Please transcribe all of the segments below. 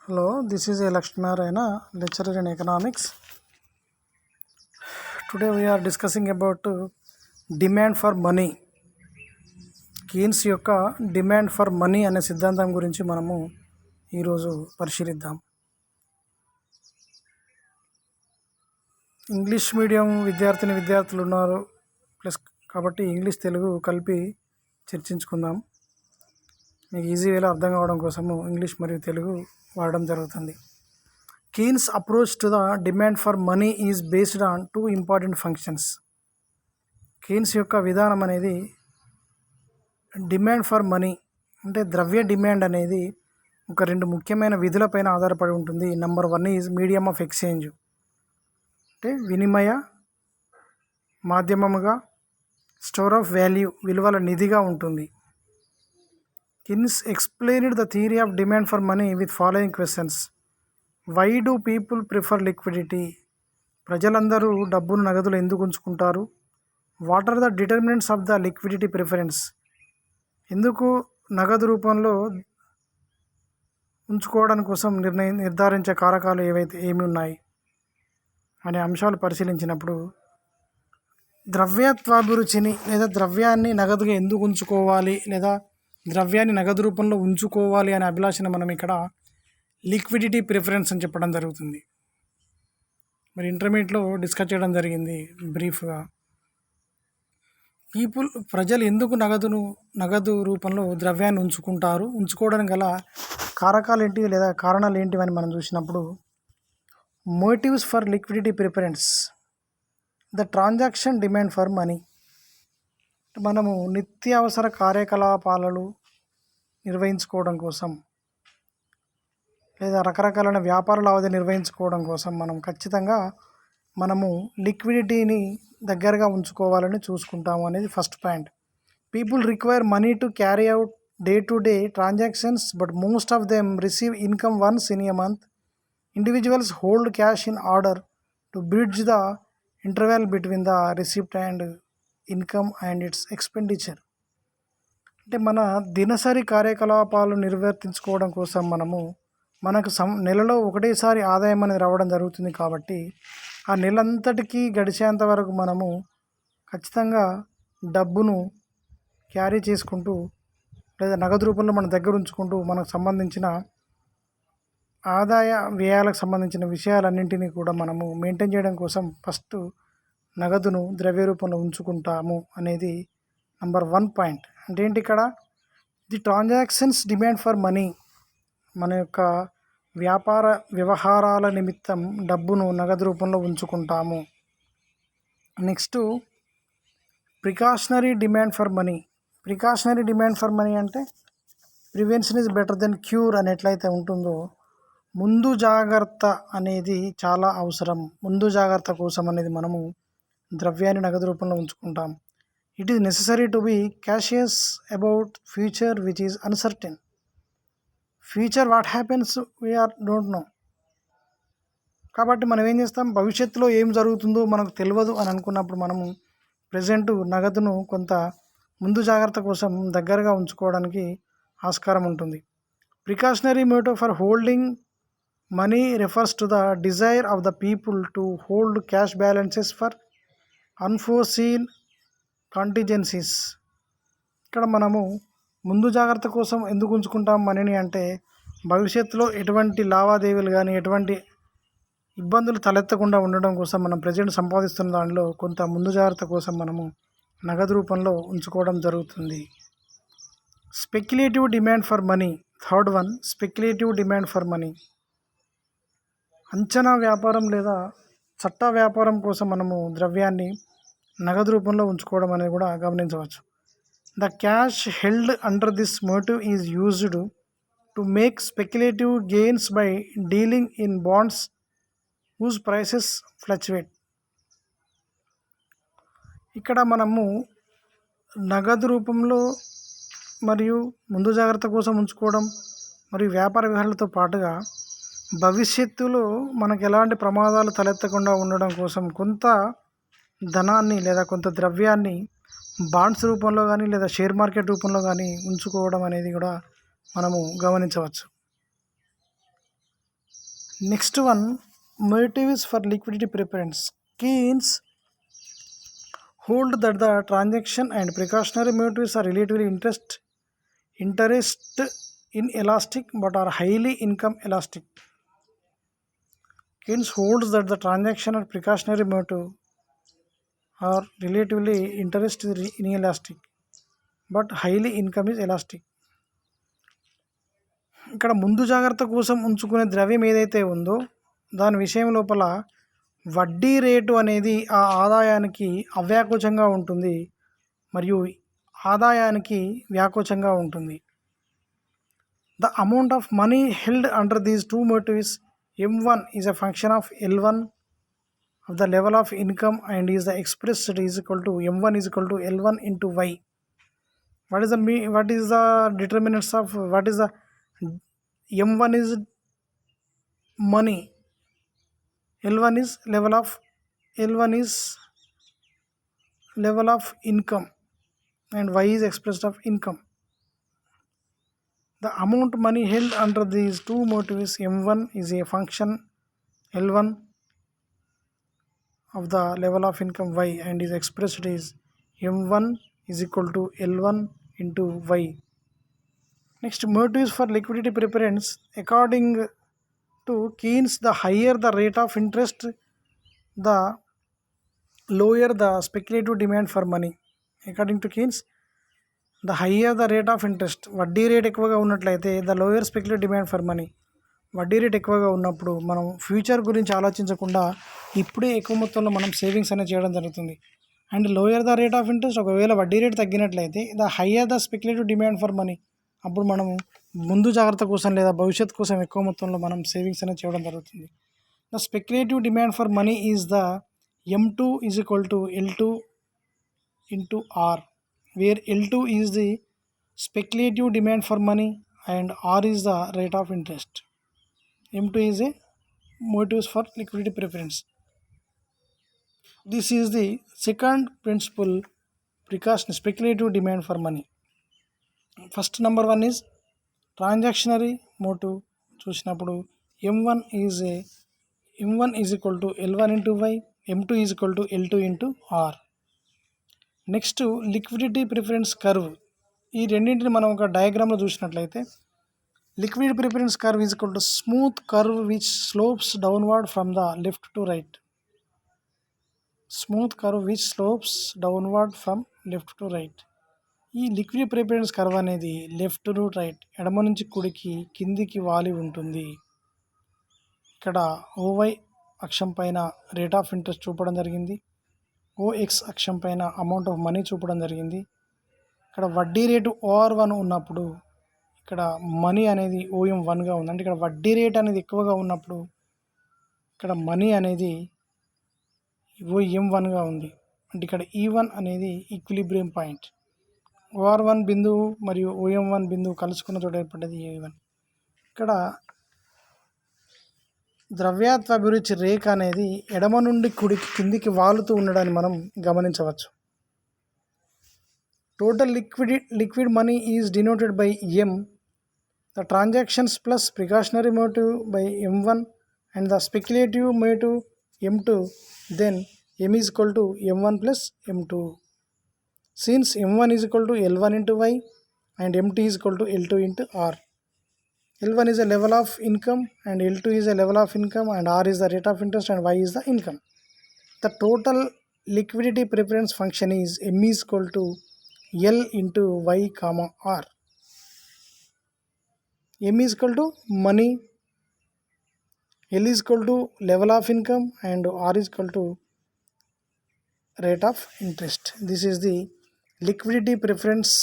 Hello, this is A. Lakshminarayana, lecturer in economics. Today we are discussing about demand for money. Keynes యొక్క demand for money అనే సిద్ధాంతం గురించి మనము ఈరోజు పరిశీలిద్దాం. ఇంగ్లీష్ మీడియం విద్యార్థులు ఉన్నారు కాబట్టి ఇంగ్లీష్ తెలుగు కలిపి చర్చించుకుందాం. మీకు ఈజీ వేలో అర్థం కావడం కోసము ఇంగ్లీష్ మరియు తెలుగు వాడడం జరుగుతుంది. Keynes approach to the demand for money is based on two important functions. Keynes యొక్క విధానం అనేది డిమాండ్ ఫర్ మనీ అంటే ద్రవ్య డిమాండ్ అనేది ఒక రెండు ముఖ్యమైన విధులపైన ఆధారపడి ఉంటుంది. Number 1 is medium of exchange అంటే వినిమయ మాధ్యమముగా, స్టోర్ ఆఫ్ వాల్యూ విలువల నిధిగా ఉంటుంది. Keynes explained the theory of demand for money with following questions. Why do people prefer liquidity? ప్రజలందరూ డబ్బును నగదులు ఎందుకు ఉంచుకుంటారు? What are the determinants of the liquidity preference? ఎందుకు నగదు రూపంలో ఉంచుకోవడం కోసం నిర్ధారించే కారకాలు ఏమి ఉన్నాయి అనే అంశాలు పరిశీలించినప్పుడు ద్రవ్యత్వాభిరుచిని లేదా ద్రవ్యాన్ని నగదుగా ఎందుకు ఉంచుకోవాలి లేదా ద్రవ్యాన్ని నగదు రూపంలో ఉంచుకోవాలి అనే అభిలాషను మనం ఇక్కడ లిక్విడిటీ ప్రిఫరెన్స్ అని చెప్పడం జరుగుతుంది. మరి ఇంటర్మీడియట్లో డిస్కస్ చేయడం జరిగింది బ్రీఫ్గా. ప్రజలు ఎందుకు నగదు రూపంలో ద్రవ్యాన్ని ఉంచుకోవడానికి గల కారకాలు ఏంటి లేదా కారణాలు ఏంటివి అని మనం చూసినప్పుడు motives for liquidity preference, the transaction demand for money. మనము నిత్యావసర కార్యకలాపాలను నిర్వహించుకోవడం కోసం లేదా రకరకాలైన వ్యాపార లావాదేవీలు నిర్వహించుకోవడం కోసం మనము లిక్విడిటీని దగ్గరగా ఉంచుకోవాలని చూసుకుంటాము అనేది first point. People require money to carry out day to day transactions but most of them receive income once in a month. Individuals hold cash in order to bridge the interval between the receipt and income and it's expenditure. అంటే మన దినసరి కార్యకలాపాలు నిర్వర్తించుకోవడం కోసం మనకు నెలలో ఒకటేసారి ఆదాయం అనేది రావడం జరుగుతుంది. కాబట్టి ఆ నెలంతటికి గడిచేంత వరకు మనము ఖచ్చితంగా డబ్బును క్యారీ చేసుకుంటూ లేదా నగదు రూపంలో మన దగ్గర ఉంచుకుంటూ మనకు సంబంధించిన ఆదాయ వ్యయాలకు సంబంధించిన విషయాలన్నింటినీ కూడా మనము మెయింటైన్ చేయడం కోసం ఫస్ట్ నగదును ద్రవ్య రూపంలో ఉంచుకుంటాము అనేది నెంబర్ 1 పాయింట్. అంటే ఏంటి ఇక్కడ the transactions demand for money, మన యొక్క వ్యాపార వ్యవహారాల నిమిత్తం డబ్బును నగదు రూపంలో ఉంచుకుంటాము. Next precautionary demand for money. Precautionary demand for money అంటే prevention is better than cure అని ఎట్లయితే ఉంటుందో ముందు జాగ్రత్త అనేది చాలా అవసరం. ముందు జాగ్రత్త కోసం అనేది మనము ద్రవ్యాన్ని నగదు రూపంలో ఉంచుకుంటాం. It is necessary to be cautious about future which is uncertain. Future what happens don't know. కాబట్టి మనం ఏం చేస్తాం, భవిష్యత్తులో ఏం జరుగుతుందో మనకు తెలియదు అని అనుకున్నప్పుడు మనము ప్రజెంట్ నగదును కొంత ముందు జాగ్రత్త కోసం దగ్గరగా ఉంచుకోవడానికి ఆస్కారం ఉంటుంది. Precautionary motive for holding money refers to the desire of the people to hold cash balances for unforeseen contingencies. ఇక్కడ మనము ముందు జాగ్రత్త కోసం ఎందుకు ఉంచుకుంటాం మనీని అంటే భవిష్యత్తులో ఎటువంటి లావాదేవీలు కానీ ఎటువంటి ఇబ్బందులు తలెత్తకుండా ఉండడం కోసం మనం ప్రజెంట్ సంపాదిస్తున్న దానిలో కొంత ముందు జాగ్రత్త కోసం మనము నగదు రూపంలో ఉంచుకోవడం జరుగుతుంది. Speculative demand for money, third one speculative demand for money. అంచనా వ్యాపారం లేదా చట్ట వ్యాపారం కోసం మనము ద్రవ్యాన్ని నగదు రూపంలో ఉంచుకోవడం అనేది కూడా గమనించవచ్చు. The cash held under this motive is used to make speculative gains by dealing in bonds whose prices fluctuate. ఇక్కడ మనము నగదు రూపంలో మరియు ముందు జాగ్రత్త కోసం ఉంచుకోవడం మరియు వ్యాపార వ్యవహారాలతో పాటుగా భవిష్యత్తులో మనకు ఎలాంటి ప్రమాదాలు తలెత్తకుండా ఉండడం కోసం కొంత ధనాన్ని లేదా కొంత ద్రవ్యాన్ని బాండ్స్ రూపంలో కానీ లేదా షేర్ మార్కెట్ రూపంలో కానీ ఉంచుకోవడం అనేది కూడా మనము గమనించవచ్చు. Next one, motives for liquidity preference. Keynes hold that the transaction and precautionary motives are relatively interest inelastic but are highly income elastic. Keynes holds that the transaction and precautionary motive are relatively interest inelastic but highly income is elastic. ఇక్కడ ముందు జాగ్రత్త కోసం ఉంచుకునే ద్రవ్యం ఏదైతే ఉందో దాని విషయం లోపల వడ్డీ రేటు అనేది ఆ ఆదాయానికి అవ్యాకోచంగా ఉంటుంది మరియు ఆదాయానికి వ్యాకోచంగా ఉంటుంది. The amount of money held under these two motives M1 is a function of L1 of the level of income and is the expressed is equal to M1 is equal to L1 into Y. What is the determinants of what is the M1 is money, L1 is level of income and Y is expressed of income. The amount money held under these two motives M1 is a function L1 of the level of income Y and is expressed as M1 is equal to L1 into Y. Next, motives for liquidity preference. According to Keynes, the higher the rate of interest, the lower the speculative demand for money. According to Keynes, the higher the rate of interest, వడ్డీ rate ఎక్కువగా ఉన్నట్లయితే the lower speculative demand for money. వడ్డీ rate ఎక్కువగా ఉన్నప్పుడు మనం future గురించి ఆలోచించకుండా ఇప్పుడే ఎక్కువ మొత్తంలో మనం సేవింగ్స్ అనేది చేయడం జరుగుతుంది. And lower the rate of interest, ఒకవేళ వడ్డీ రేట్ తగ్గినట్లయితే the higher the speculative demand for money. అప్పుడు మనం ముందు జాగ్రత్త కోసం లేదా భవిష్యత్తు కోసం ఎక్కువ మొత్తంలో మనం సేవింగ్స్ అనేది చేయడం జరుగుతుంది. The speculative demand for money is the M2 is equal to L2 into R, where L2 is the speculative demand for money and R is the rate of interest. M2 is a motives for liquidity preference. This is the second principle, precaution, speculative demand for money. First number one is transactionary motive. చూసినప్పుడు M1 is equal to L1 into Y, M2 is equal to L2 into R. Next liquidity preference curve. ఈ రెండింటిని మనం ఒక డయాగ్రామ్లో చూసినట్లయితే liquid preference curve is equal to smooth curve which slopes downward from the left to right. Smooth curve which slopes downward from left to right. ఈ liquid preference curve అనేది left to right, ఎడమ నుంచి కుడికి కిందికి వాలి ఉంటుంది. ఇక్కడ OY అక్షం పైన రేట్ ఆఫ్ ఇంట్రెస్ట్ చూపడం జరిగింది, ఓఎక్స్ అక్షం పైన అమౌంట్ ఆఫ్ మనీ చూపడం జరిగింది. ఇక్కడ వడ్డీ రేటు OR1 ఉన్నప్పుడు ఇక్కడ మనీ అనేది OM1గా ఉంది. అంటే ఇక్కడ వడ్డీ రేట్ అనేది ఎక్కువగా ఉన్నప్పుడు ఇక్కడ మనీ అనేది OM1గా ఉంది. అంటే ఇక్కడ E1 అనేది ఈక్విలిబ్రియం పాయింట్. OR1 బిందువు మరియు OM1 బిందువు కలుసుకున్న చోట ఏర్పడ్డది E1. ఇక్కడ ద్రవ్యత్వ అభిరుచి రేఖ అనేది ఎడమ నుండి కుడికి కిందికి వాలుతూ ఉండడాన్ని మనం గమనించవచ్చు. Total liquid money is denoted by M. The transactions plus precautionary motive by M1 and the speculative motive M2. Then M is equal to M1 plus M2. Since M1 is equal to L1 into Y and M2 is equal to L2 into R. L1 is a level of income and L2 is a level of income and R is the rate of interest and Y is the income. The total liquidity preference function is M is equal to L into Y comma R. M is equal to money, L is equal to level of income and R is equal to rate of interest. This is the liquidity preference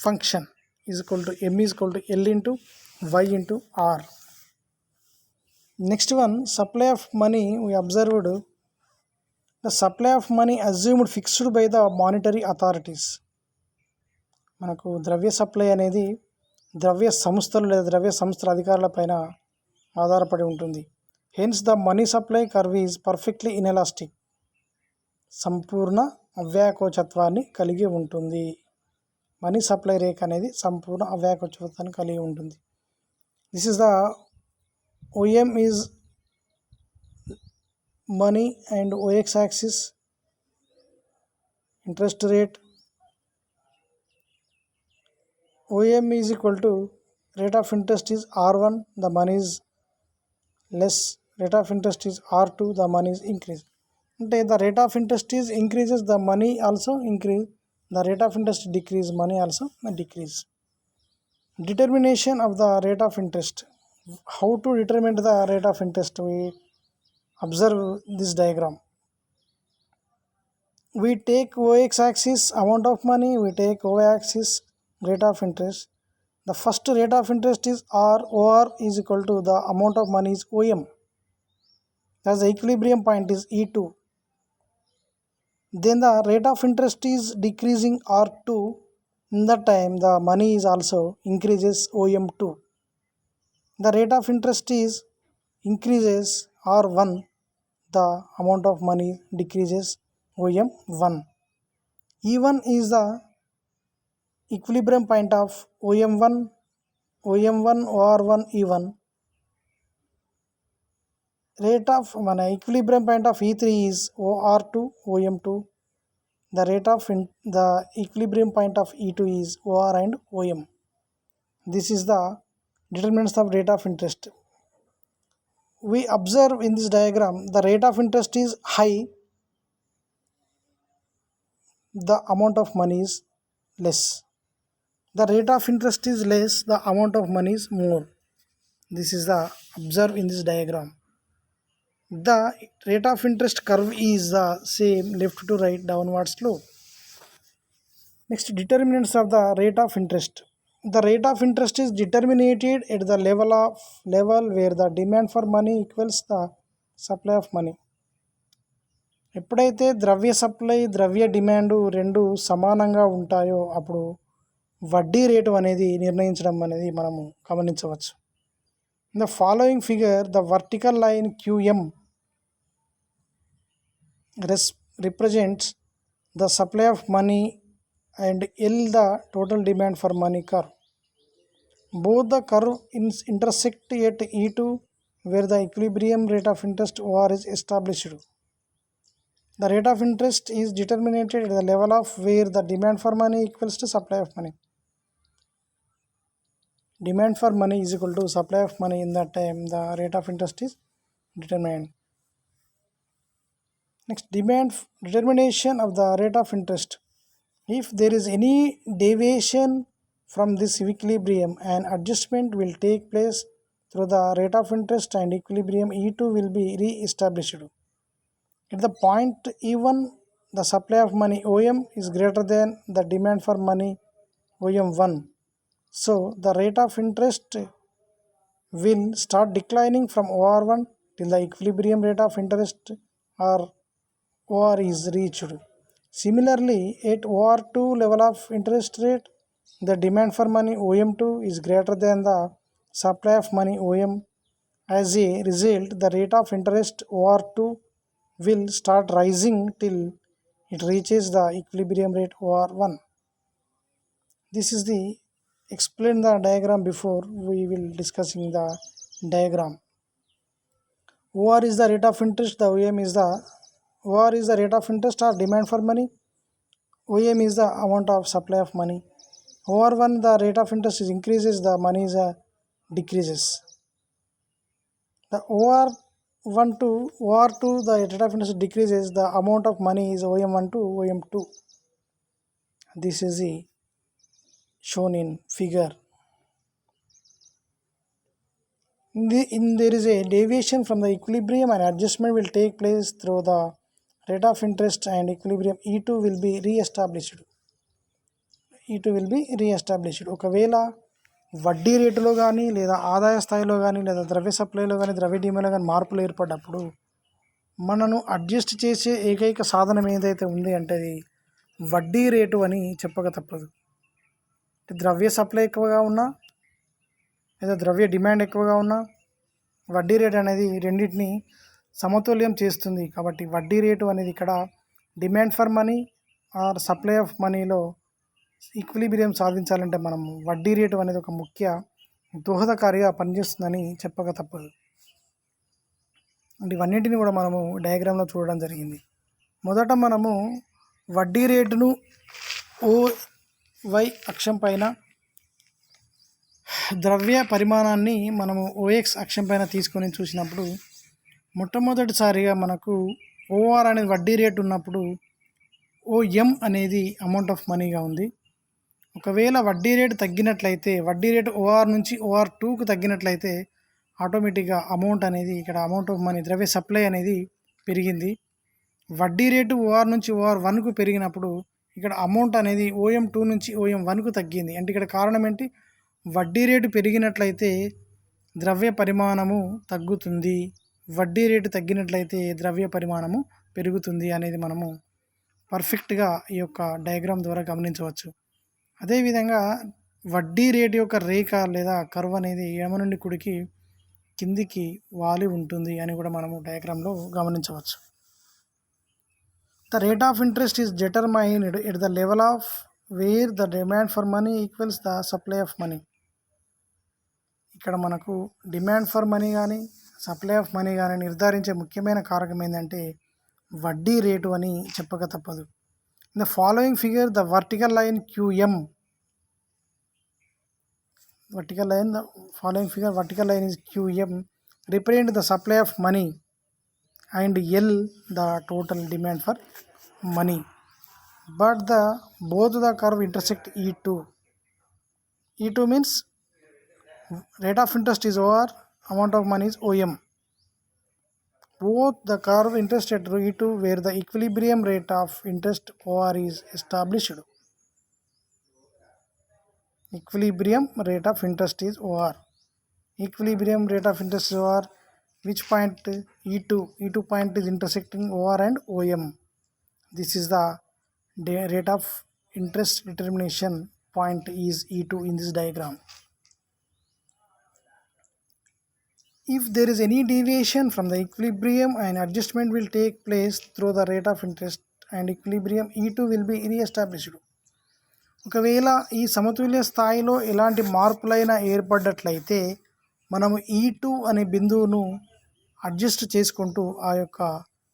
function is equal to M is equal to L into Y into R. Next one, supply of money. We observed the supply of money assumed fixed by the monetary authorities. మనకు ద్రవ్య supply అనేది ద్రవ్య సంస్థలు లేదా ద్రవ్య సంస్థల అధికారుల పైన ఆధారపడి ఉంటుంది. Hence the money supply curve is perfectly inelastic. సంపూర్ణ అవ్యాకోచత్వాన్ని కలిగి ఉంటుంది. మనీ సప్లై రేఖ అనేది సంపూర్ణ అవ్యాకోచత్వాన్ని కలిగి ఉంటుంది. This is the OM is money and OX axis interest rate. OM is equal to rate of interest is R1, the money is less, rate of interest is R2, the money is increase. అంటే the rate of interest is increases, the money also increase, the rate of interest decrease, money also decrease. Determination of the rate of interest. How to determine the rate of interest? We observe this diagram. We take OX axis amount of money, we take Y axis rate of interest. The first rate of interest is R, OR is equal to the amount of money is OM. Thus the equilibrium point is E2. Then the rate of interest is decreasing R2. In that time the money is also increases OM2. The rate of interest is increases R1, the amount of money decreases OM1. E1 is the equilibrium point of OM1, OR1, E1. Rate of equilibrium point of E3 is OR2, OM2. The rate of the equilibrium point of E2 is OR and OM. This is the determinants of rate of interest. We observe in this diagram the rate of interest is high, the amount of money is less. The rate of interest is less, the amount of money is more. This is the observe in this diagram. The rate of interest curve is the same left to right downward slope. Next, determinants of the rate of interest. The rate of interest is determined at the level where the demand for money equals the supply of money. ఎప్పుడైతే ద్రవ్య supply ద్రవ్య demand రెండు సమానంగా ఉంటాయో అప్పుడు వడ్డీ rate అనేది నిర్ణయించడం అనేది మనము గమనించవచ్చు. In the following figure the vertical line QM represents the supply of money and L the total demand for money curve. Both the curve intersect at E2 where the equilibrium rate of interest OR is established. The rate of interest is determined at the level of where the demand for money equals to supply of money. Demand for money is equal to supply of money. In that time the rate of interest is determined. Next, determination of the rate of interest. If there is any deviation from this equilibrium, an adjustment will take place through the rate of interest and equilibrium E2 will be re-established. At the point E1, the supply of money OM is greater than the demand for money OM1. So the rate of interest will start declining from OR1 till the equilibrium rate of interest or OR is reached. Similarly, at OR2 level of interest rate, the demand for money OM2 is greater than the supply of money OM. As a result, the rate of interest OR2 will start rising till it reaches the equilibrium rate OR1. This is the explain the diagram before we will discussing the diagram. OR is the rate of interest, the OM is the OR is the rate of interest or demand for money. OM is the amount of supply of money. OR1 the rate of interest is increases, the money is decreases. The OR1 to OR2 the rate of interest decreases, the amount of money is OM1 to OM2. This is the shown in figure. There is a deviation from the equilibrium, and adjustment will take place through the rate of interest and equilibrium E2 will be re-established. ఒకవేళ వడ్డీ రేటులో కానీ లేదా ఆదాయ స్థాయిలో కానీ లేదా ద్రవ్య సప్లైలో కానీ ద్రవ్య డిమాండ్లో కానీ మార్పులు ఏర్పడ్డప్పుడు మనను అడ్జస్ట్ చేసే ఏకైక సాధనం ఏదైతే ఉంది అంటే అది వడ్డీ రేటు అని చెప్పక తప్పదు. ద్రవ్య సప్లై ఎక్కువగా ఉన్నా లేదా ద్రవ్య డిమాండ్ ఎక్కువగా ఉన్నా వడ్డీ రేటు అనేది రెండింటిని సమతుల్యం చేస్తుంది. కాబట్టి వడ్డీ రేటు అనేది ఇక్కడ demand for money are supply of మనీలో ఈక్విలిబ్రియం సాధించాలంటే మనం వడ్డీ రేటు అనేది ఒక ముఖ్య దోహదకారిగా పనిచేస్తుందని చెప్పక తప్పదు. అంటే ఇవన్నింటిని కూడా మనము డయాగ్రామ్లో చూడడం జరిగింది. మొదట మనము వడ్డీ రేటును OY అక్షం పైన, ద్రవ్య పరిమాణాన్ని మనము OX అక్షం పైన తీసుకొని చూసినప్పుడు మొట్టమొదటిసారిగా మనకు OR అనేది వడ్డీ రేటు ఉన్నప్పుడు OM అనేది అమౌంట్ ఆఫ్ మనీగా ఉంది. ఒకవేళ వడ్డీ రేటు తగ్గినట్లయితే, వడ్డీ రేటు OR నుంచి OR2కు తగ్గినట్లయితే ఆటోమేటిక్గా అమౌంట్ అనేది ఇక్కడ అమౌంట్ ఆఫ్ మనీ ద్రవ్య సప్లై అనేది పెరిగింది. వడ్డీ రేటు OR నుంచి OR1కు పెరిగినప్పుడు ఇక్కడ అమౌంట్ అనేది OM2 నుంచి OM1కు తగ్గింది. అంటే ఇక్కడ కారణం ఏంటి? వడ్డీ రేటు పెరిగినట్లయితే ద్రవ్య పరిమాణము తగ్గుతుంది, వడ్డీ రేటు తగ్గినట్లయితే ద్రవ్య పరిమాణము పెరుగుతుంది అనేది మనము పర్ఫెక్ట్గా ఈ యొక్క డయాగ్రామ్ ద్వారా గమనించవచ్చు. అదేవిధంగా వడ్డీ రేటు యొక్క రేఖ లేదా కర్వ్ అనేది ఎడమ నుండి కుడికి కిందికి వాలి ఉంటుంది అని కూడా మనము డయాగ్రామ్లో గమనించవచ్చు. The rate of interest is determined at the level of wear the demand for money equals the supply of money. ఇక్కడ మనకు డిమాండ్ ఫర్ మనీ కానీ సప్లై ఆఫ్ మనీ కానీ నిర్ధారించే ముఖ్యమైన కారకం ఏంటంటే వడ్డీ రేటు అని చెప్పక తప్పదు. In the following figure the vertical line QM, the following figure vertical line is QM represent the supply of money and L the total demand for money, but both the curve intersect E2. E2 means rate of interest is OR, amount of money is OM. Both the curve intersect at E2 where the equilibrium rate of interest OR is established. Equilibrium rate of interest is OR. Equilibrium rate of interest is OR. Which point? E2 point is intersecting OR and OM. This is the rate of interest determination point is E2 in this diagram. If there is any deviation from the equilibrium, an adjustment will take place through the rate of interest and equilibrium E2 will be re-established. ఒకవేళ ఈ సమతుల్య స్థాయిలో ఎలాంటి మార్పులైనా ఏర్పడ్డట్లయితే మనము E2 అనే బిందువును adjust చేసుకుంటూ ఆ యొక్క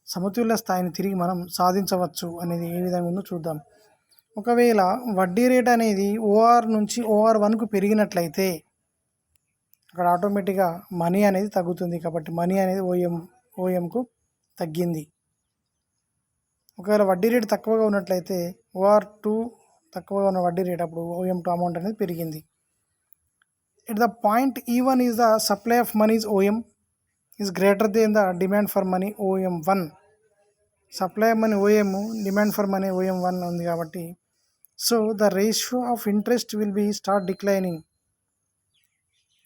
సమతుల్య స్థాయిని తిరిగి మనం సాధించవచ్చు అనేది ఏ విధంగా ఉందో చూద్దాం. ఒకవేళ వడ్డీ రేట్ అనేది OR నుంచి OR1కు పెరిగినట్లయితే అక్కడ ఆటోమేటిక్గా మనీ అనేది తగ్గుతుంది, కాబట్టి మనీ అనేది OMకు తగ్గింది. ఒకవేళ వడ్డీ రేటు తక్కువగా ఉన్నట్లయితే OR2 తక్కువగా ఉన్న వడ్డీ రేట్ అప్పుడు OM2 అమౌంట్ అనేది పెరిగింది. At the point E1 is the supply of money is OM is greater than the demand for money OM1. Supply of money OM, demand for money OM1 ఉంది కాబట్టి so the ratio of interest will be start declining.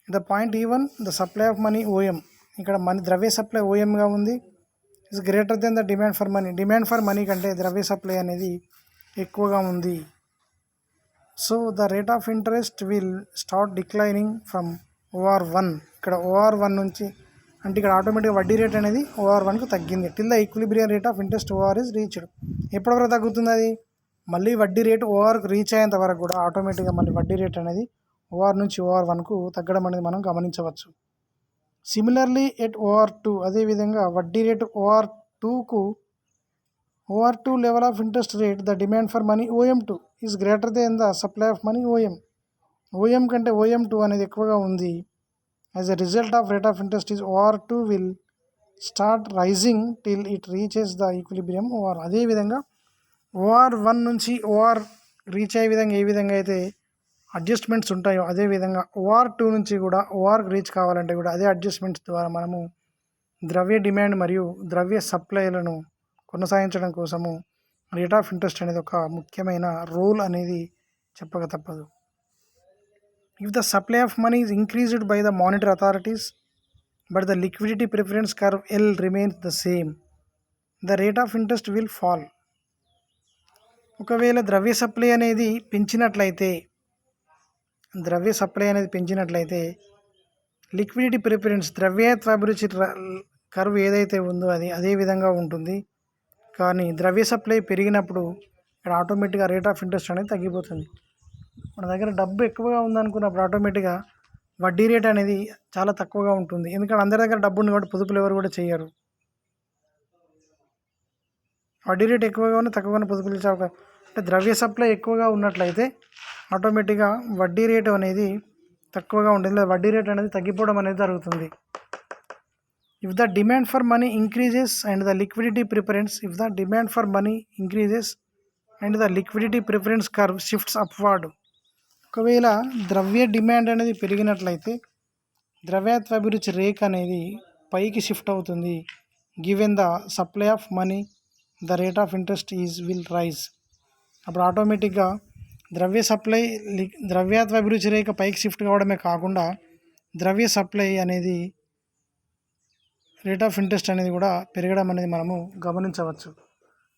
The point E1 the supply of money OM, ఇక్కడ money ద్రవ్య supply OMగా ఉంది, is greater than the demand for money. Demand for money కంటే ద్రవ్య supply అనేది ఎక్కువగా ఉంది. So the rate of interest will start declining from OR1. ఇక్కడ OR1 నుంచి అంటే ఇక్కడ ఆటోమేటిక్గా వడ్డీ రేట్ అనేది OR1కు తగ్గింది. Till the equilibrium rate of interest OR is reached. ఎప్పటివరకు తగ్గుతుంది అది? మళ్ళీ వడ్డీ రేటు ORకు రీచ్ అయ్యేంత వరకు కూడా ఆటోమేటిక్గా మళ్ళీ వడ్డీ రేట్ అనేది OR నుంచి OR1కు తగ్గడం అనేది మనం గమనించవచ్చు. సిమిలర్లీ ఎట్ OR2, అదేవిధంగా వడ్డీ rate OR2 level of interest rate, the demand for money OM2 is greater than the supply of money OM కంటే OM2 అనేది ఎక్కువగా ఉంది. As a result of rate of interest is OR2 will start rising till it reaches the equilibrium OR. అదేవిధంగా OR1 నుంచి OR reach అయ్యే విధంగా ఏ విధంగా అయితే అడ్జస్ట్మెంట్స్ ఉంటాయో అదేవిధంగా OR2 నుంచి కూడా ORకి రీచ్ కావాలంటే కూడా అదే అడ్జస్ట్మెంట్స్ ద్వారా మనము ద్రవ్య డిమాండ్ మరియు ద్రవ్య సప్లైలను కొనసాగించడం కోసము రేట్ ఆఫ్ ఇంట్రెస్ట్ అనేది ఒక ముఖ్యమైన రోల్ అనేది చెప్పక తప్పదు. If the supply of money is increased by the monetary authorities but the liquidity preference curve L remains the same, the rate of interest will fall. ఒకవేళ ద్రవ్య సప్లై అనేది పెంచినట్లయితే లిక్విడిటీ ప్రిఫరెన్స్ ద్రవ్యత్వ అభిరుచి కర్వ్ ఏదైతే ఉందో అది అదే విధంగా ఉంటుంది. కానీ ద్రవ్య సప్లై పెరిగినప్పుడు ఇక్కడ ఆటోమేటిక్గా రేట్ ఆఫ్ ఇంట్రెస్ట్ అనేది తగ్గిపోతుంది. మన దగ్గర డబ్బు ఎక్కువగా ఉందనుకున్నప్పుడు ఆటోమేటిక్గా వడ్డీ రేట్ అనేది చాలా తక్కువగా ఉంటుంది. ఎందుకంటే అందరి దగ్గర డబ్బు ఉంది కాబట్టి పొదుపులు ఎవరు కూడా చేయరు. వడ్డీ రేట్ ఎక్కువగా ఉన్న తక్కువగా పొదుపు చేసే అవకాశం, అంటే ద్రవ్య సప్లై ఎక్కువగా ఉన్నట్లయితే ఆటోమేటిక్గా వడ్డీ రేటు అనేది తక్కువగా ఉంటుంది, లేదా వడ్డీ రేట్ అనేది తగ్గిపోవడం అనేది జరుగుతుంది. If the demand for money increases and the liquidity preference if the demand for money increases and the liquidity preference curve shifts upward. ఒకవేళ ద్రవ్య డిమాండ్ అనేది పెరిగినట్లయితే ద్రవ్యత్వాభిరుచి రేఖ అనేది పైకి షిఫ్ట్ అవుతుంది. Given the supply of money the rate of interest will rise. అప్పుడు ఆటోమేటిక్గా ద్రవ్యత్వాభిరుచి రేఖ పైకి shift కావడమే కాకుండా ద్రవ్య సప్లై అనేది రేట్ ఆఫ్ ఇంట్రెస్ట్ అనేది కూడా పెరగడం అనేది మనము గమనించవచ్చు.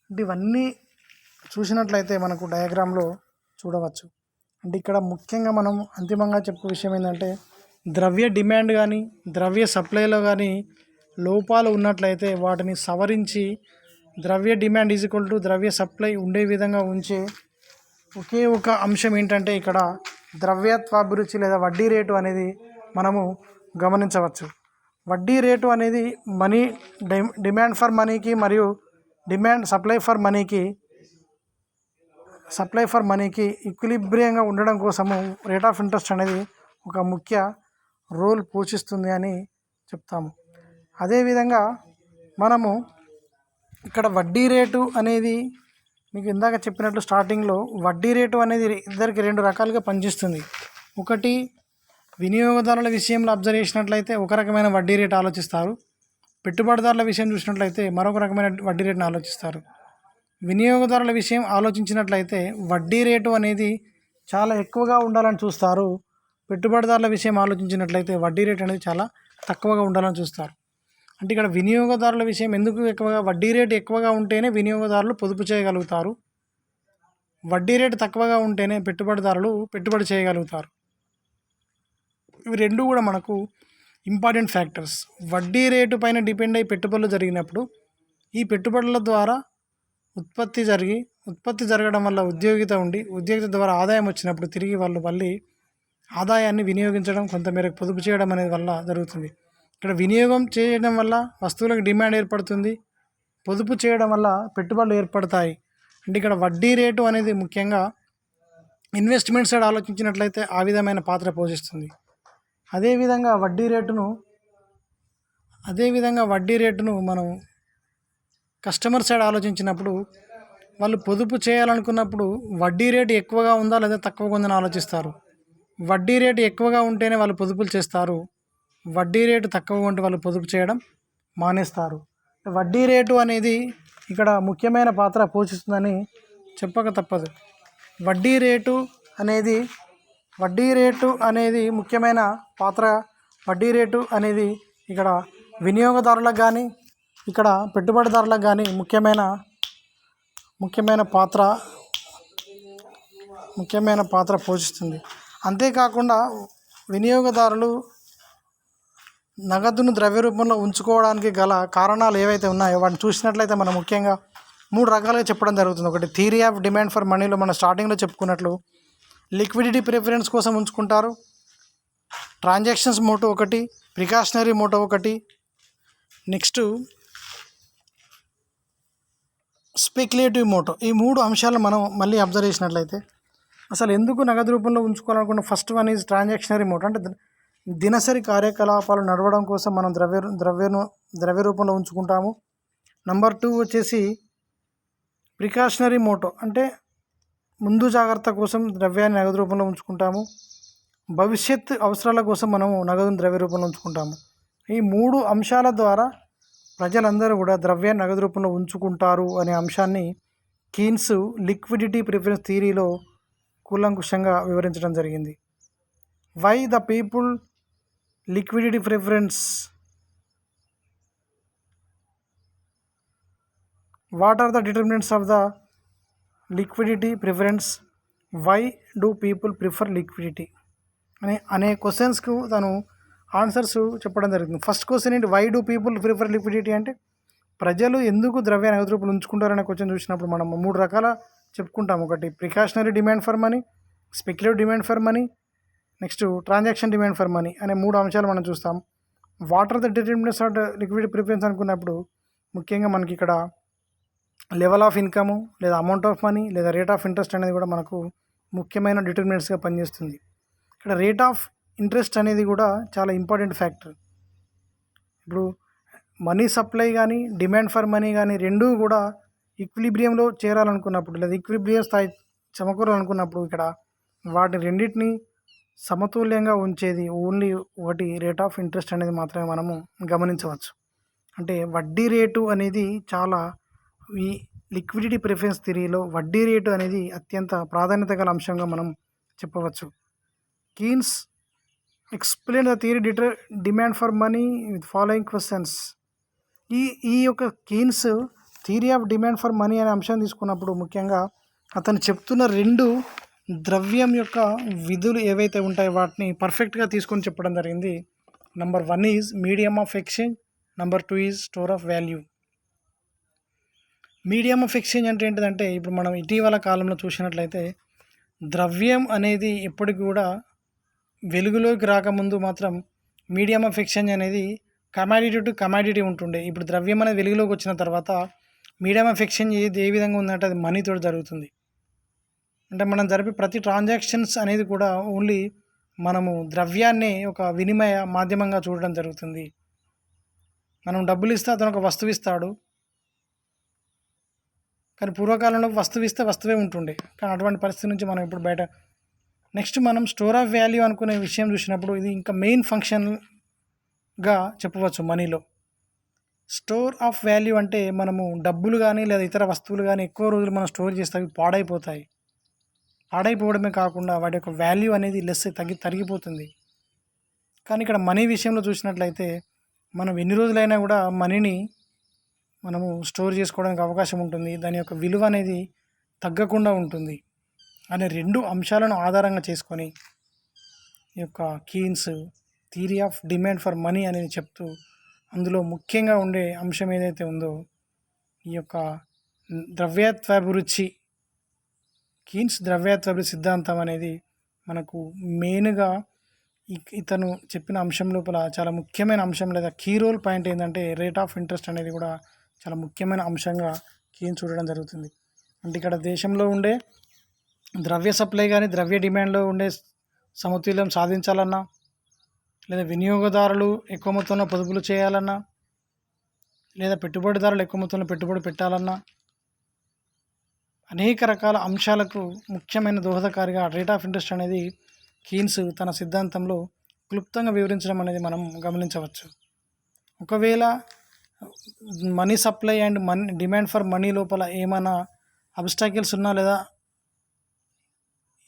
అంటే ఇవన్నీ చూసినట్లయితే మనకు డయాగ్రామ్లో చూడవచ్చు. అంటే ఇక్కడ ముఖ్యంగా మనం అంతిమంగా చెప్పే విషయం ఏంటంటే ద్రవ్య డిమాండ్ కానీ ద్రవ్య సప్లైలో కానీ లోపాలు ఉన్నట్లయితే వాటిని సవరించి ద్రవ్య డిమాండ్ ఈజ్ ఈక్వల్ టు ద్రవ్య సప్లై ఉండే విధంగా ఉంచే ఒకే ఒక అంశం ఏంటంటే ఇక్కడ ద్రవ్యత్వాభిరుచి లేదా వడ్డీ రేటు అనేది మనము గమనించవచ్చు. వడ్డీ రేటు అనేది మనీ డిమాండ్ ఫర్ మనీకి మరియు సప్లై ఫర్ మనీకి ఈక్విలిబ్రియంగా ఉండడం కోసము రేట్ ఆఫ్ ఇంట్రెస్ట్ అనేది ఒక ముఖ్య రోల్ పోషిస్తుంది అని చెప్తాము. అదేవిధంగా మనము ఇక్కడ వడ్డీ రేటు అనేది మీకు ఇందాక చెప్పినట్లు స్టార్టింగ్లో వడ్డీ రేటు అనేది ఇద్దరికి రెండు రకాలుగా పనిచేస్తుంది. ఒకటి వినియోగదారుల విషయంలో అబ్జర్వ్ చేసినట్లయితే ఒక రకమైన వడ్డీ రేటు ఆలోచిస్తారు, పెట్టుబడిదారుల విషయం చూసినట్లయితే మరొక రకమైన వడ్డీ రేటును ఆలోచిస్తారు. వినియోగదారుల విషయం ఆలోచించినట్లయితే వడ్డీ రేటు అనేది చాలా ఎక్కువగా ఉండాలని చూస్తారు, పెట్టుబడిదారుల విషయం ఆలోచించినట్లయితే వడ్డీ రేటు అనేది చాలా తక్కువగా ఉండాలని చూస్తారు. అంటే ఇక్కడ వినియోగదారుల విషయం ఎందుకు ఎక్కువగా వడ్డీ రేటు ఎక్కువగా ఉంటేనే వినియోగదారులు పొదుపు చేయగలుగుతారు, వడ్డీ రేటు తక్కువగా ఉంటేనే పెట్టుబడిదారులు పెట్టుబడి చేయగలుగుతారు. ఇవి రెండు కూడా మనకు ఇంపార్టెంట్ ఫ్యాక్టర్స్. వడ్డీ రేటు పైన డిపెండ్ అయ్యి పెట్టుబడులు జరిగినప్పుడు ఈ పెట్టుబడుల ద్వారా ఉత్పత్తి జరగడం వల్ల ఉద్యోగిత ద్వారా ఆదాయం వచ్చినప్పుడు తిరిగి వాళ్ళు మళ్ళీ ఆదాయాన్ని వినియోగించడం, కొంతమేరకు పొదుపు చేయడం అనేది వల్ల జరుగుతుంది. ఇక్కడ వినియోగం చేయడం వల్ల వస్తువులకు డిమాండ్ ఏర్పడుతుంది, పొదుపు చేయడం వల్ల పెట్టుబడులు ఏర్పడతాయి. అంటే ఇక్కడ వడ్డీ రేటు అనేది ముఖ్యంగా ఇన్వెస్ట్మెంట్ సైడ్ ఆలోచించినట్లయితే ఆ విధమైన పాత్ర పోషిస్తుంది. అదేవిధంగా వడ్డీ రేటును మనం కస్టమర్ సైడ్ ఆలోచించినప్పుడు వాళ్ళు పొదుపు చేయాలనుకున్నప్పుడు వడ్డీ రేటు ఎక్కువగా ఉందా లేదా తక్కువగా ఉందని ఆలోచిస్తారు. వడ్డీ రేటు ఎక్కువగా ఉంటేనే వాళ్ళు పొదుపులు చేస్తారు, వడ్డీ రేటు తక్కువగా ఉంటే వాళ్ళు పొదుపు చేయడం మానేస్తారు. వడ్డీ రేటు అనేది ఇక్కడ ముఖ్యమైన పాత్ర పోషిస్తుందని చెప్పక తప్పదు. వడ్డీ రేటు అనేది ముఖ్యమైన పాత్ర. వడ్డీ రేటు అనేది ఇక్కడ వినియోగదారులకు కానీ ఇక్కడ పెట్టుబడిదారులకు కానీ ముఖ్యమైన పాత్ర పోషిస్తుంది. అంతేకాకుండా వినియోగదారులు నగదును ద్రవ్య రూపంలో ఉంచుకోవడానికి గల కారణాలు ఏవైతే ఉన్నాయో వాటిని చూసినట్లయితే మనం ముఖ్యంగా 3 రకాలుగా చెప్పడం జరుగుతుంది. ఒకటి థియరీ ఆఫ్ డిమాండ్ ఫర్ మనీలో మనం స్టార్టింగ్లో చెప్పుకున్నట్లు లిక్విడిటీ ప్రిఫరెన్స్ కోసం ఉంచుకుంటారు, ట్రాన్సాక్షన్స్ మోటో ఒకటి, ప్రికాషనరీ మోటో ఒకటి, నెక్స్ట్ స్పెక్యులేటివ్ మోటో. ఈ 3 అంశాలను మనం మళ్ళీ అబ్జర్వ్ చేసినట్లయితే అసలు ఎందుకు నగదు రూపంలో ఉంచుకోవాలనుకున్న ఫస్ట్ వన్ ఈజ్ ట్రాన్సాక్షనరీ మోటో. అంటే దినసరి కార్యకలాపాలు నడవడం కోసం మనం ద్రవ్య రూపంలో ఉంచుకుంటాము. నెంబర్ 2 వచ్చేసి ప్రికాషనరీ మోటో, అంటే ముందు జాగ్రత్త కోసం ద్రవ్యాన్ని నగదు రూపంలో ఉంచుకుంటాము. భవిష్యత్ అవసరాల కోసం మనము నగదును ద్రవ్య రూపంలో ఉంచుకుంటాము. ఈ 3 అంశాల ద్వారా ప్రజలందరూ కూడా ద్రవ్యాన్ని నగదు రూపంలో ఉంచుకుంటారు అనే అంశాన్ని కీన్స్ లిక్విడిటీ ప్రిఫరెన్స్ థియరీలో కూలంకుషంగా వివరించడం జరిగింది. Why the people liquidity preference, what are the determinants of the liquidity preference, why do people prefer liquidity అనే క్వశ్చన్స్కు తను ఆన్సర్స్ చెప్పడం జరుగుతుంది. ఫస్ట్ క్వశ్చన్ ఏంటి, why do people prefer liquidity అంటే ప్రజలు ఎందుకు ద్రవ్య నగదు రూపంలో ఉంచుకుంటారనే క్వశ్చన్ చూసినప్పుడు మనం 3 రకాల చెప్పుకుంటాం. ఒకటి precautionary demand for money, speculative demand for money, next transaction demand for money అనే 3 అంశాలు మనం చూస్తాం. What are the determinants of liquidity preference అనుకున్నప్పుడు ముఖ్యంగా మనకి ఇక్కడ లెవెల్ ఆఫ్ ఇన్కము లేదా అమౌంట్ ఆఫ్ మనీ లేదా రేట్ ఆఫ్ ఇంట్రెస్ట్ అనేది కూడా మనకు ముఖ్యమైన డిటర్మినెంట్స్గా పనిచేస్తుంది. ఇక్కడ రేట్ ఆఫ్ ఇంట్రెస్ట్ అనేది కూడా చాలా ఇంపార్టెంట్ ఫ్యాక్టర్. ఇప్పుడు మనీ సప్లై కానీ డిమాండ్ ఫర్ మనీ కానీ రెండూ కూడా ఈక్విలిబ్రియంలో చేరాలనుకున్నప్పుడు లేదా ఈక్విలిబ్రియం స్థాయి సమకూరాలనుకున్నప్పుడు ఇక్కడ వాటి రెండింటిని సమతుల్యంగా ఉంచేది ఓన్లీ ఒకటి రేట్ ఆఫ్ ఇంట్రెస్ట్ అనేది మాత్రమే మనము గమనించవచ్చు. అంటే వడ్డీ రేటు అనేది చాలా ఈ లిక్విడిటీ ప్రిఫరెన్స్ థియరీలో వడ్డీ రేటు అనేది అత్యంత ప్రాధాన్యత గల అంశంగా మనం చెప్పవచ్చు. Keynes explain the theory demand for money with following questions. ఈ యొక్క Keynes theory of demand for money అనే అంశాన్ని తీసుకున్నప్పుడు ముఖ్యంగా అతను చెప్తున్న రెండు ద్రవ్యం యొక్క విధులు ఏవైతే ఉంటాయో వాటిని పర్ఫెక్ట్గా తీసుకొని చెప్పడం జరిగింది. Number 1 is medium of exchange, number 2 is store of value. Medium of exchange అంటే ఏంటిదంటే ఇప్పుడు మనం ఇటీవల కాలంలో చూసినట్లయితే ద్రవ్యం అనేది ఎప్పటికి కూడా వెలుగులోకి రాకముందు మాత్రం మీడియం ఆఫ్ ఎక్స్చేంజ్ అనేది కమాడిటీ టు కమాడిటీ ఉంటుండే. ఇప్పుడు ద్రవ్యం అనేది వెలుగులోకి వచ్చిన తర్వాత మీడియం ఆఫ్ ఎక్స్చేంజ్ ఏ విధంగా ఉందంటే అది మనీతో జరుగుతుంది. అంటే మనం జరిపే ప్రతి ట్రాన్సాక్షన్స్ అనేది కూడా ఓన్లీ మనము ద్రవ్యాన్ని ఒక వినిమయ మాధ్యమంగా చూడడం జరుగుతుంది. మనం డబ్బులు ఇస్తే అతను ఒక వస్తువు ఇస్తాడు, కానీ పూర్వకాలంలో వస్తువు ఇస్తే వస్తువే ఉంటుండే. కానీ అటువంటి పరిస్థితి నుంచి మనం ఇప్పుడు బయట. నెక్స్ట్ మనం స్టోర్ ఆఫ్ వాల్యూ అనుకునే విషయం చూసినప్పుడు ఇది ఇంకా మెయిన్ ఫంక్షన్గా చెప్పవచ్చు మనీలో. స్టోర్ ఆఫ్ వాల్యూ అంటే మనము డబ్బులు కానీ లేదా ఇతర వస్తువులు కానీ ఎక్కువ రోజులు మనం స్టోర్ చేస్తే అవి పాడైపోతాయి. పాడైపోవడమే కాకుండా వాటి యొక్క వాల్యూ అనేది తరిగిపోతుంది. కానీ ఇక్కడ మనీ విషయంలో చూసినట్లయితే మనం ఎన్ని రోజులైనా కూడా మనీని మనము స్టోర్ చేసుకోవడానికి అవకాశం ఉంటుంది. దాని యొక్క విలువ అనేది తగ్గకుండా ఉంటుంది అనే రెండు అంశాలను ఆధారంగా చేసుకొని ఈ యొక్క Keynes theory of demand for money అనేది చెప్తూ అందులో ముఖ్యంగా ఉండే అంశం ఏదైతే ఉందో ఈ యొక్క ద్రవ్యత్వాభిరుచి, కీన్స్ ద్రవ్యత్వాభిరుచి సిద్ధాంతం అనేది మనకు మెయిన్గా ఇతను చెప్పిన అంశం లోపల చాలా ముఖ్యమైన అంశం లేదా కీ రోల్ పాయింట్ ఏంటంటే రేట్ ఆఫ్ ఇంట్రెస్ట్ అనేది కూడా చాలా ముఖ్యమైన అంశంగా కీన్స్ చూడడం జరుగుతుంది. అంటే ఇక్కడ దేశంలో ఉండే ద్రవ్య సప్లై కానీ ద్రవ్య డిమాండ్లో ఉండే సమతుల్యం సాధించాలన్నా లేదా వినియోగదారులు ఎక్కువ మొత్తంలో పొదుపులు చేయాలన్నా లేదా పెట్టుబడిదారులు ఎక్కువ మొత్తంలో పెట్టుబడి పెట్టాలన్నా అనేక రకాల అంశాలకు ముఖ్యమైన దోహదకారిగా రేట్ ఆఫ్ ఇంట్రెస్ట్ అనేది కీన్స్ తన సిద్ధాంతంలో క్లుప్తంగా వివరించడం అనేది మనం గమనించవచ్చు. ఒకవేళ money supply and demand for money లోపల ఏమైనా అబ్స్టాకిల్స్ ఉన్నా లేదా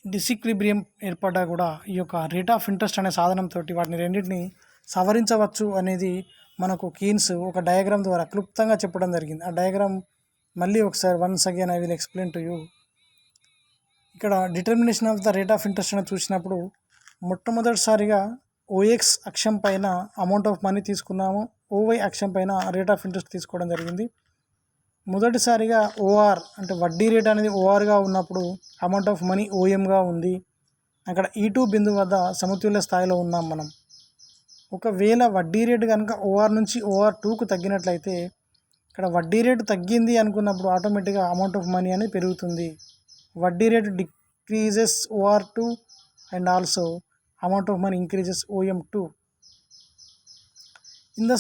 డిసిక్విలిబ్రియం ఏర్పడ్డా కూడా ఈ యొక్క రేట్ ఆఫ్ ఇంట్రెస్ట్ అనే సాధనంతో వాటిని రెండింటిని సవరించవచ్చు అనేది మనకు కీన్స్ ఒక డయాగ్రామ్ ద్వారా క్లుప్తంగా చెప్పడం జరిగింది. ఆ డయాగ్రామ్ మళ్ళీ ఒకసారి once again I will explain to you. ఇక్కడ determination of the rate of interest అని చూసినప్పుడు మొట్టమొదటిసారిగా ఓఎక్స్ అక్షం పైన అమౌంట్ ఆఫ్ మనీ తీసుకున్నాము, ఓవై అక్షం పైన రేట్ ఆఫ్ ఇంట్రెస్ట్ తీసుకోవడం జరిగింది. మొదటిసారిగా ఓఆర్ అంటే వడ్డీ రేట్ అనేది ఓఆర్గా ఉన్నప్పుడు అమౌంట్ ఆఫ్ మనీ ఓఎంగా ఉంది. అక్కడ ఈ2 బిందువు వద్ద సమతుల్య స్థాయిలో ఉన్నాం మనం. ఒకవేళ వడ్డీ రేటు కనుక ఓఆర్ నుంచి ఓఆర్2కు తగ్గినట్లయితే ఇక్కడ వడ్డీ రేటు తగ్గింది అనుకున్నప్పుడు ఆటోమేటిక్గా అమౌంట్ ఆఫ్ మనీ అనేది పెరుగుతుంది. వడ్డీ rate decreases OR two and also amount of money increases OM2. In the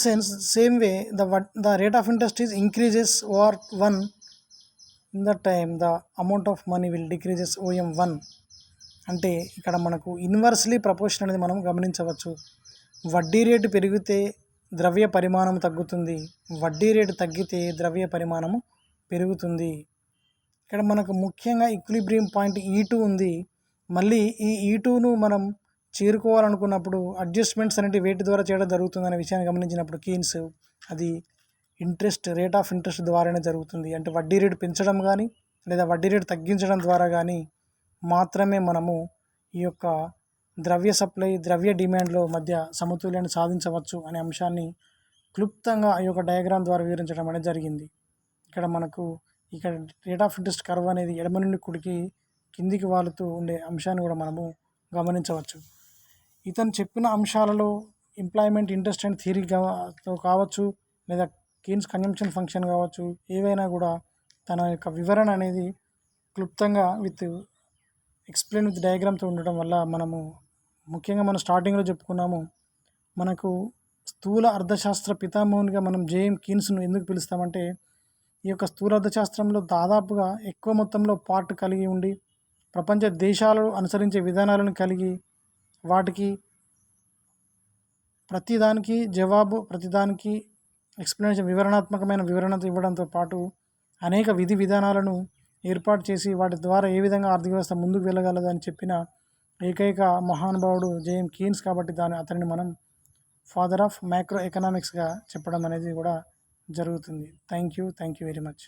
same way the rate of interest is increases OR1. In that time the amount of money will decreases OM1. అంటే ఇక్కడ మనకు inversely proportion అనేది మనం గమనించవచ్చు. వడ్డీ rate పెరిగితే ద్రవ్య పరిమాణం తగ్గుతుంది, వడ్డీ రేటు తగ్గితే ద్రవ్య పరిమాణము పెరుగుతుంది. ఇక్కడ మనకు ముఖ్యంగా ఈక్విలిబ్రియం పాయింట్ E2 ఉంది. మళ్ళీ ఈ E2ను మనం చేరుకోవాలనుకున్నప్పుడు అడ్జస్ట్మెంట్స్ అనేవి వేటి ద్వారా చేయడం జరుగుతుందనే విషయాన్ని గమనించినప్పుడు కీన్స్ అది రేట్ ఆఫ్ ఇంట్రెస్ట్ ద్వారానే జరుగుతుంది. అంటే వడ్డీ రేటు పెంచడం కానీ లేదా వడ్డీ రేటు తగ్గించడం ద్వారా కానీ మాత్రమే మనము ఈ యొక్క ద్రవ్య సప్లై ద్రవ్య డిమాండ్లో మధ్య సమతుల్యాన్ని సాధించవచ్చు అనే అంశాన్ని క్లుప్తంగా ఈ యొక్క డయాగ్రామ్ ద్వారా వివరించడం అనేది జరిగింది. ఇక్కడ మనకు ఇక్కడ రేట్ ఆఫ్ ఇంట్రెస్ట్ కర్వ్ అనేది ఎడమ నుండి కుడికి కిందికి వాలుతూ ఉండే అంశాన్ని కూడా మనము గమనించవచ్చు. ఇతను చెప్పిన అంశాలలో ఎంప్లాయ్మెంట్ ఇంట్రెస్ట్ అండ్ థియరీ కావచ్చు లేదా కీన్స్ కన్జంప్షన్ ఫంక్షన్ కావచ్చు, ఏవైనా కూడా తన యొక్క వివరణ అనేది క్లుప్తంగా విత్ ఎక్స్ప్లెయిన్ విత్ డయాగ్రామ్తో ఉండటం వల్ల మనము ముఖ్యంగా మనం స్టార్టింగ్లో చెప్పుకున్నాము, మనకు స్థూల అర్థశాస్త్ర పితామహునిగా మనం జేఎం కీన్స్ను ఎందుకు పిలుస్తామంటే, ఈ యొక్క స్థూల అర్థశాస్త్రంలో దాదాపుగా ఎక్కువ మొత్తంలో పార్ట్ కలిగి ఉండి ప్రపంచ దేశాలు అనుసరించే విధానాలను కలిగి వాటికి ప్రతిదానికి జవాబు, ప్రతిదానికి ఎక్స్ప్లెనేషన్, వివరణాత్మకమైన వివరణతో ఇవ్వడంతో పాటు అనేక విధి విధానాలను ఏర్పాటు చేసి వాటి ద్వారా ఏ విధంగా ఆర్థిక వ్యవస్థ ముందుకు వెళ్ళగలదని చెప్పిన ఏకైక మహానుభావుడు జేఎం కీన్స్. కాబట్టి అతనిని మనం ఫాదర్ ఆఫ్ మైక్రో ఎకనామిక్స్గా చెప్పడం అనేది కూడా జరుగుతుంది. Thank you very much.